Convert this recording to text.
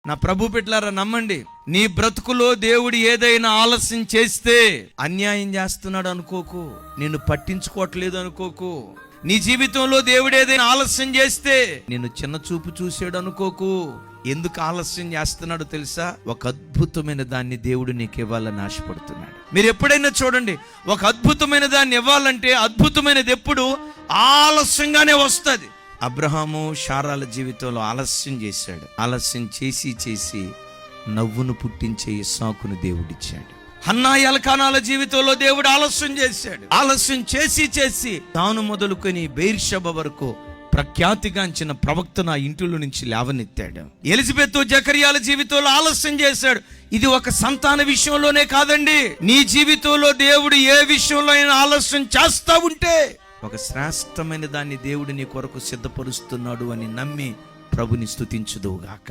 నా ప్రభు బిడ్డలారా నమ్మండి, నీ బ్రతుకులో దేవుడు ఏదైనా ఆలస్యం చేస్తే అన్యాయం చేస్తున్నాడు అనుకోకు, నిన్ను పట్టించుకోవట్లేదు అనుకోకు. నీ జీవితంలో దేవుడు ఏదైనా ఆలస్యం చేస్తే నిన్ను చిన్న చూపు చూసాడు అనుకోకు. ఎందుకు ఆలస్యం చేస్తున్నాడో తెలుసా? ఒక అద్భుతమైన దాన్ని దేవుడు నీకు ఇవ్వాలని ఆశపడుతున్నాడు. మీరు ఎప్పుడైనా చూడండి, ఒక అద్భుతమైన దాన్ని ఇవ్వాలంటే అద్భుతమైనది ఎప్పుడు ఆలస్యంగానే వస్తుంది. అబ్రహాము శారాల జీవితంలో ఆలస్యం చేశాడు. ఆలస్యం చేసి నవ్వును పుట్టించే ఇస్సాకును దేవుడిచ్చాడు. హన్నా ఎల్కానాల జీవితంలో దేవుడు ఆలస్యం చేశాడు. ఆలస్యం చేసి తాను మొదలుకొని బెయిర్షెబా వరకు ప్రఖ్యాతిగాంచిన ప్రవక్తను ఆ ఇంటిలో నుంచి లేవనెత్తాడు. ఎలిజబెత్ జకర్యాల జీవితంలో ఆలస్యం చేశాడు. ఇది ఒక సంతాన విషయంలోనే కాదండి, నీ జీవితంలో దేవుడు ఏ విషయంలో అయినా ఆలస్యం చేస్తా ఉంటే ఒక శ్రేష్టమైన దాన్ని దేవుడు నీ కొరకు సిద్ధపరుస్తున్నాడు అని నమ్మి ప్రభుని స్తుతించుదువుగాక.